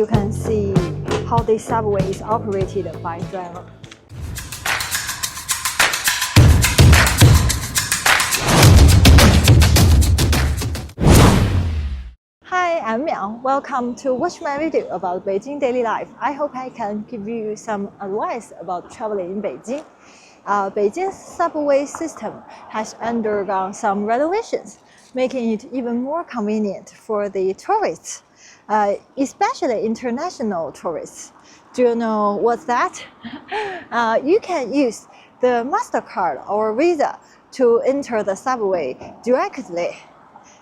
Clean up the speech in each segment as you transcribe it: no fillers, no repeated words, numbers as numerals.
you can see how the subway is operated by driver. Hi, I'm Miao. Welcome to watch my video about Beijing daily life. I hope I can give you some advice about traveling in Beijing. Beijing's subway system has undergone some renovations, making it even more convenient for the tourists, especially international tourists. Do you know what's that? You can use the Mastercard or Visa to enter the subway directly.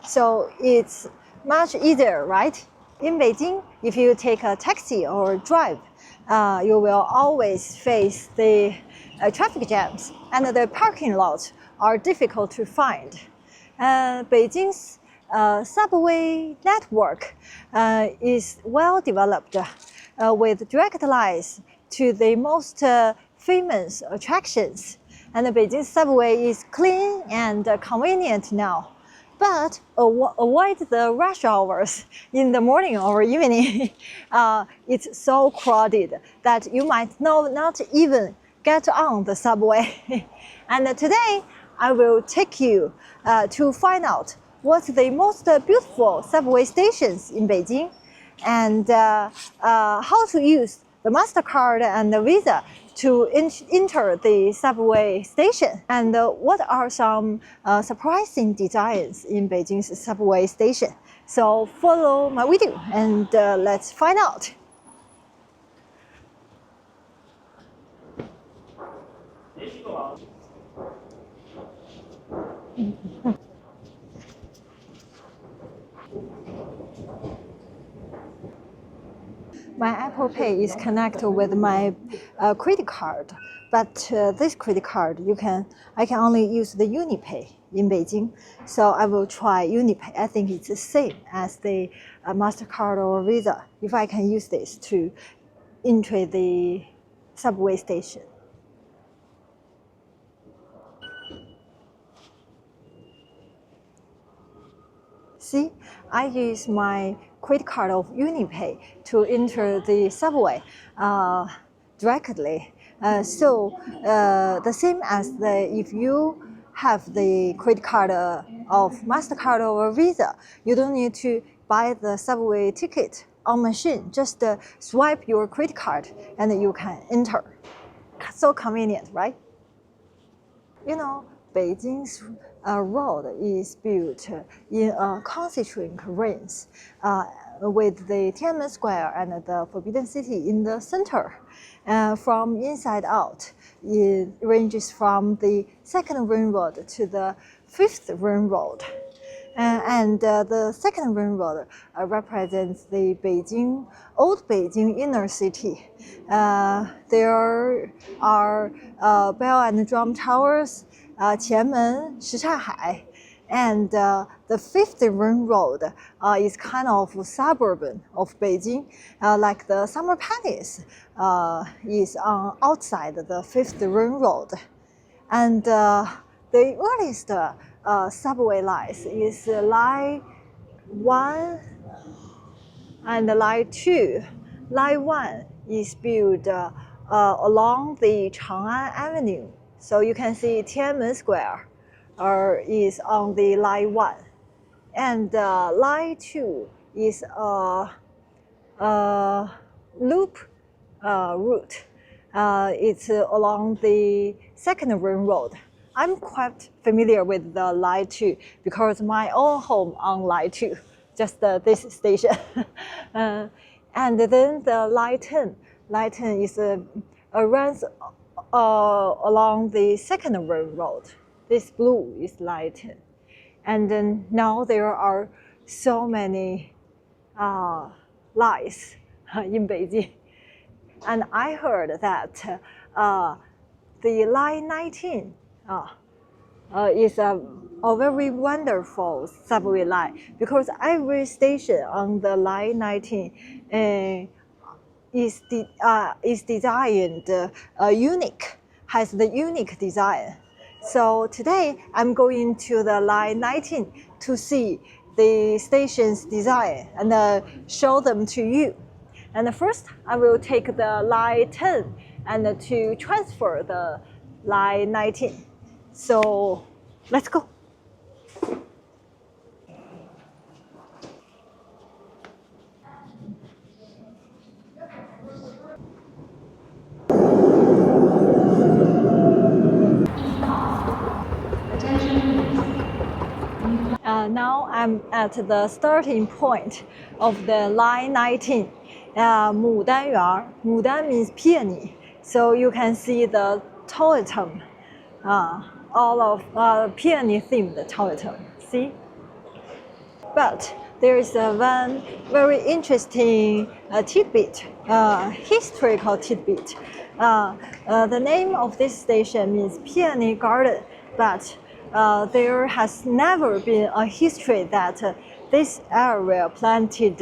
So it's much easier, right? In Beijing, if you take a taxi or drive, you will always face the traffic jams, and the parking lots are difficult to find. Beijing's subway network is well developed with direct lines to the most famous attractions. And the Beijing subway is clean and convenient now. But avoid the rush hours in the morning or evening. It's so crowded that you might not even get on the subway. And today, I will take you to find out what's the most beautiful subway stations in Beijing and how to use the Mastercard and the Visa to enter the subway station, and what are some surprising designs in Beijing's subway station. So follow my video and let's find out. My Apple Pay is connected with my credit card, but this credit card I can only use the UniPay in Beijing. So I will try UniPay. I think it's the same as the Mastercard or Visa. If I can use this to enter the subway station. See, I use my credit card of UniPay to enter the subway directly. The same as if you have the credit card of Mastercard or Visa, you don't need to buy the subway ticket on machine. Just swipe your credit card and you can enter. So convenient, right? You know, Beijing's road is built in concentric rings with the Tiananmen Square and the Forbidden City in the center. From inside out, it ranges from the second ring road to the fifth ring road. The second ring road represents the old Beijing inner city. There are bell and drum towers, Qianmen, Shichaihai, and the fifth ring road is kind of suburban of Beijing, like the summer palace is outside the fifth ring road. And the earliest subway lines is line 1 and line 2. Line 1 is built along the Chang'an Avenue. So you can see Tiananmen Square is on the line 1. And line 2 is a loop route. It's along the second ring road. I'm quite familiar with the line 2 because my own home on line 2, just this station. And then the line 10. Line 10 is runs along the second ring road. This blue is line 10. And then now there are so many lines in Beijing. And I heard that the line 19 is a very wonderful subway line because every station on the line 19 is designed unique, has the unique design. So today I'm going to the line 19 to see the station's design and show them to you. And first, I will take the line 10 and to transfer the line 19. So let's go. Now I'm at the starting point of the line 19, Mudan Mudan means peony. So you can see the totem, all of peony themed totem. See? But there is one very interesting tidbit, historical tidbit. The name of this station means Peony Garden, but there has never been a history that this area planted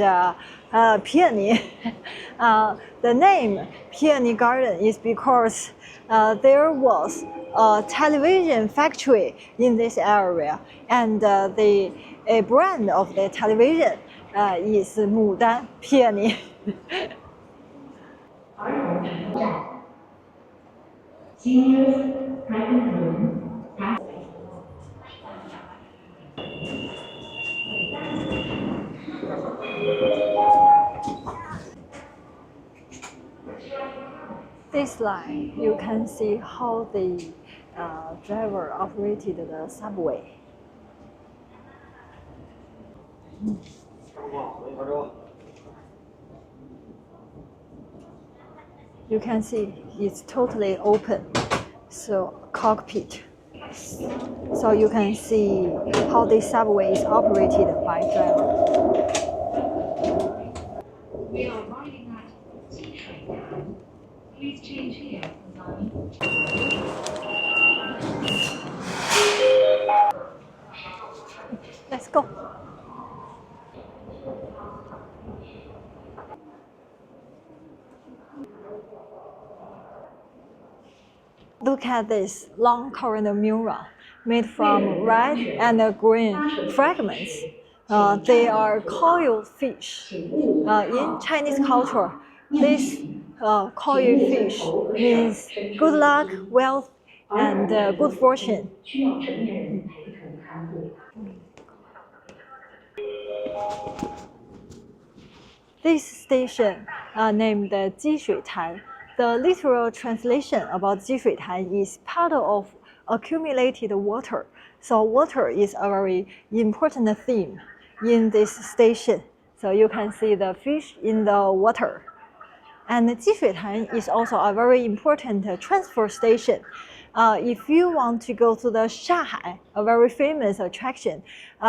peony. The name Peony Garden is because there was a television factory in this area, and the brand of the television is Mudan Peony. This line, you can see how the driver operated the subway. You can see it's totally open, so cockpit. So you can see how the subway is operated by driver. We are arriving at Hutong. Please change here, line. Let's go. Look at this long corridor mural made from red and green fragments. They are coil fish. In Chinese culture, this coil fish means good luck, wealth, and good fortune. This station named Jishuitan. The literal translation about Jishuitan is puddle of accumulated water. So water is a very important theme in this station. So you can see the fish in the water. And Jishuitan is also a very important transfer station. If you want to go to the Shanghai, a very famous attraction,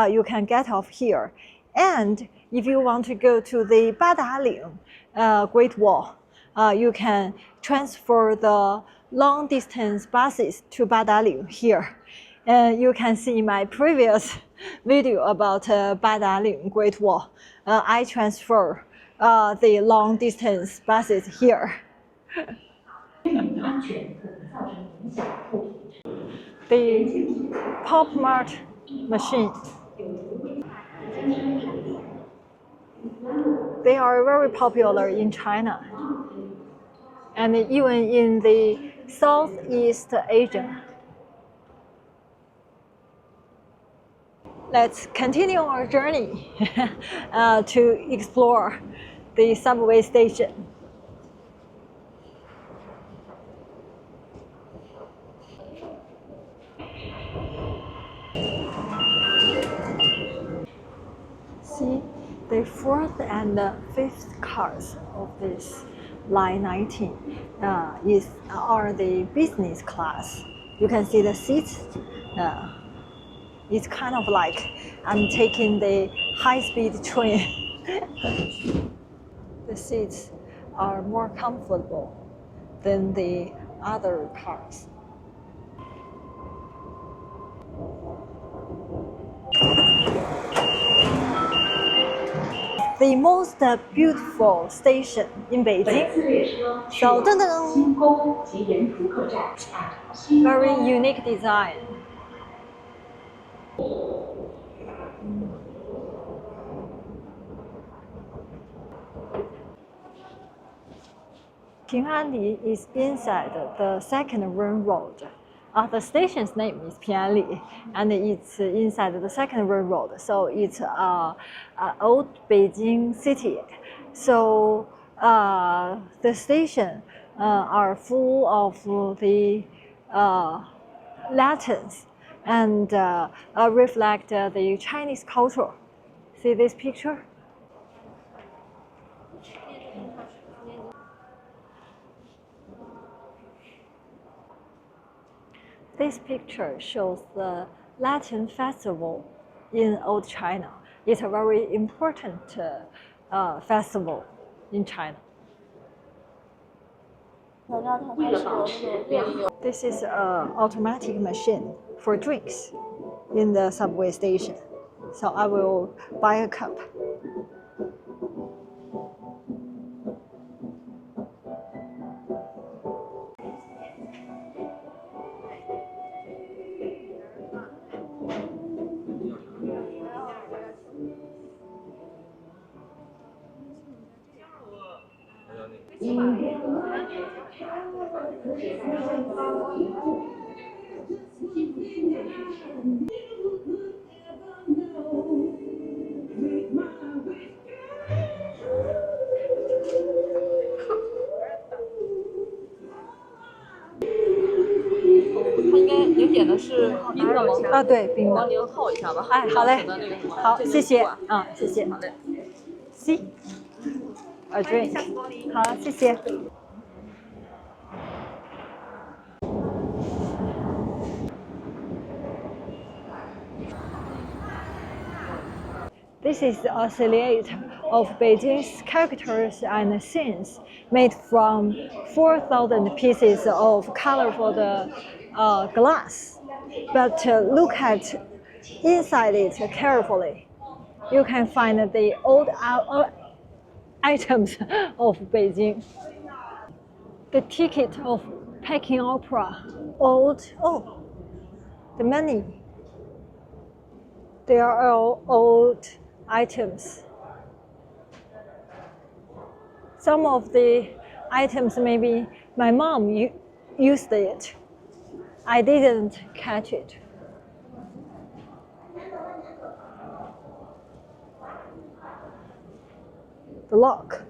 you can get off here. And if you want to go to the Badaling Great Wall, you can transfer the long distance buses to Badaling here. And you can see my previous video about Badaling Great Wall. I transfer the long distance buses here. The Pop Mart machine. They are very popular in China and even in the Southeast Asia. Let's continue our journey to explore the subway station. See, the fourth and fifth cars of this line 19 are the business class. You can see the seats. It's kind of like I'm taking the high-speed train. The seats are more comfortable than the other cars. The most beautiful station in Beijing. So, very unique design. Peony is inside the second ring road. The station's name is Peony, and it's inside the second ring road. So it's old Beijing city. So the station are full of the lanterns and reflect the Chinese culture. See this picture? This picture shows the Lantern Festival in Old China. It's a very important festival in China. This is an automatic machine for drinks in the subway station. So I will buy a cup.您点的是冰的吗？对，冰的。帮您耗一下吧。好嘞。的那个什么。好，谢谢。谢谢。好嘞。See a drink。好，谢谢。This is a silhouette of Beijing's characters and scenes made from 4,000 pieces of colorful glass. But look at inside it carefully. You can find the old items of Beijing. The ticket of Peking Opera, the money. They are all old items. Some of the items maybe my mom used it. I didn't catch it. The lock.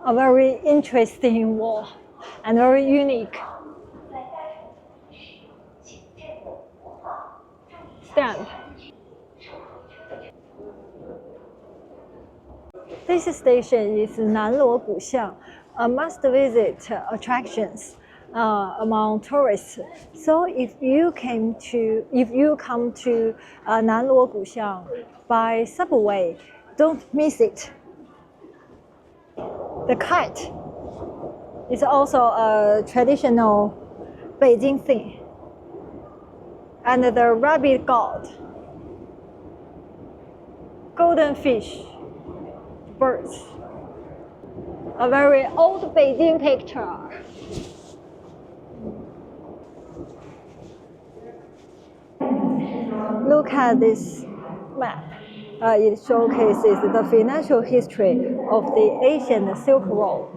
A very interesting wall and very unique. Stamp. This station is Nanluo Guxiang, a must-visit attractions among tourists. So if you come to Nanluo Guxiang by subway, don't miss it. The kite is also a traditional Beijing thing, and the rabbit god, golden fish, birds. A very old Beijing picture. Look at this map. It showcases the financial history of the Asian Silk Road.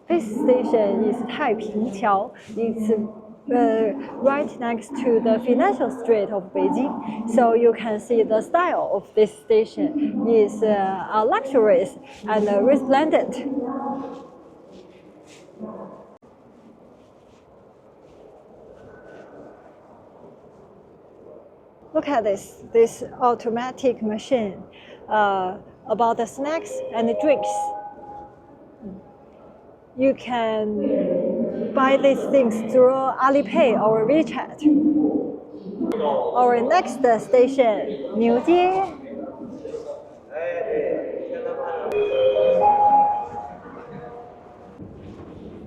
This station is Taipingqiao. It's right next to the financial street of Beijing. So you can see the style of this station is luxurious and resplendent. Look at this automatic machine about the snacks and the drinks. You can buy these things through Alipay or WeChat. Our next station, Niujie.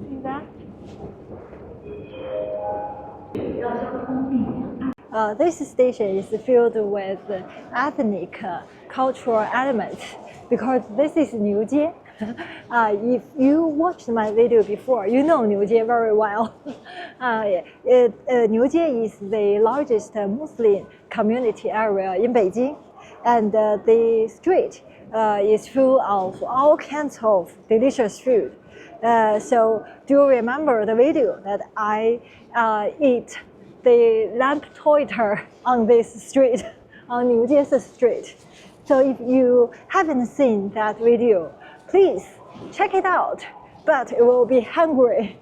See that? This station is filled with ethnic cultural elements because this is Niujie. If you watched my video before, you know Niujie very well. Niujie is the largest Muslim community area in Beijing, and the street is full of all kinds of delicious food. So do you remember the video that I eat the lamp tortilla on this street, on New Jersey Street? So if you haven't seen that video, please check it out, but you will be hungry.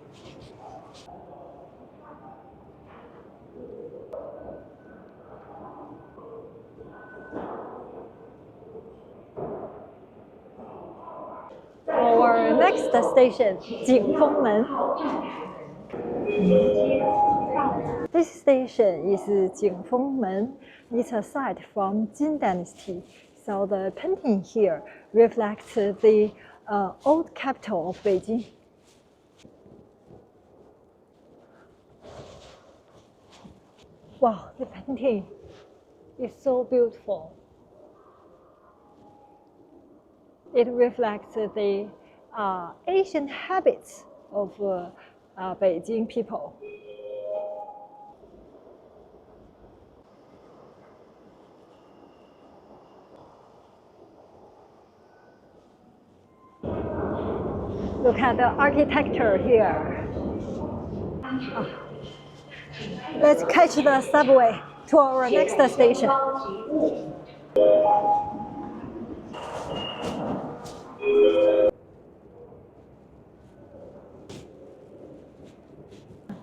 Our next station, 景丰门. This station is 景丰门. It's a site from Jin Dynasty. So the painting here reflects the old capital of Beijing. Wow, the painting is so beautiful. It reflects the Asian habits of Beijing people. Look at the architecture here. Let's catch the subway to our next station.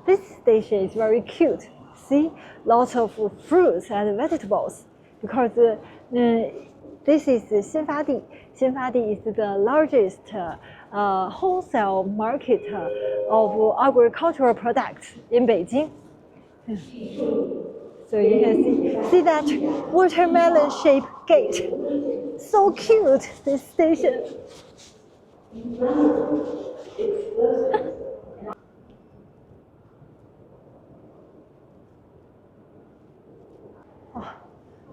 This station is very cute. See, lots of fruits and vegetables because this is Xinfadi. Xinfadi is the largest wholesale market of agricultural products in Beijing. So you can see that watermelon-shaped gate. So cute, this station.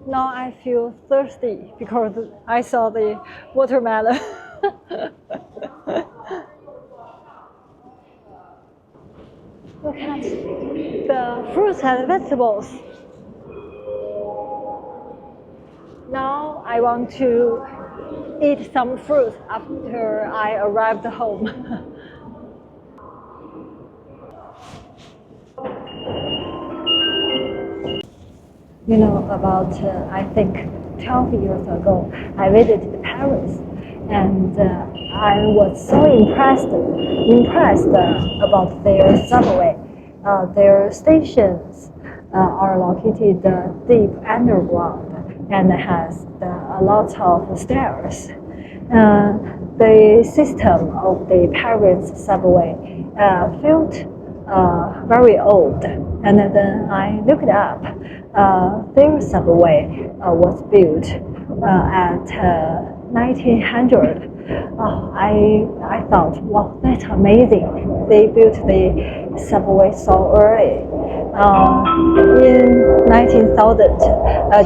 Now I feel thirsty because I saw the watermelon. Look at the fruits and vegetables. Now I want to eat some fruit after I arrived home. You know, about I think 12 years ago, I visited Paris, and I was so impressed about their subway. Their stations are located deep underground and has a lot of stairs. The system of the Paris subway felt very old, and then I looked up. Their subway was built at 1900. I thought, wow, that's amazing. They built the subway so early. In 19,000,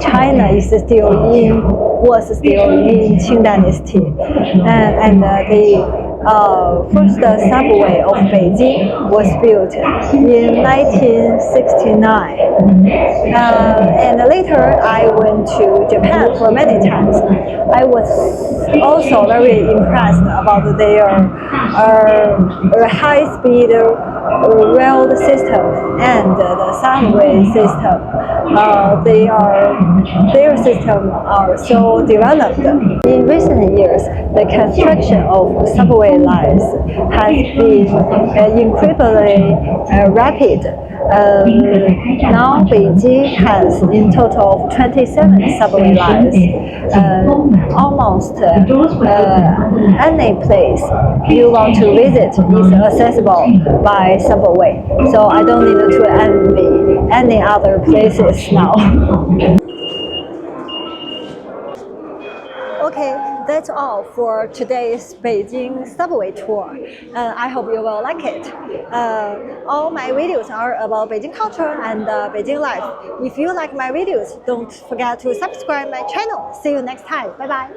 China was still in Qing Dynasty, and the first subway of Beijing was built in 1969. And later I went to Japan for many times. I was also very impressed about their high-speed rail system and the subway system. Their system are so developed. In recent years, the construction of subway lines has been incredibly rapid. Now Beijing has in total of 27 subway lines. Almost any place you want to visit is accessible by subway. So I don't need to envy any other places now. Okay, that's all for today's Beijing subway tour. I hope you will like it. All my videos are about Beijing culture and Beijing life. If you like my videos, don't forget to subscribe my channel. See you next time. Bye bye.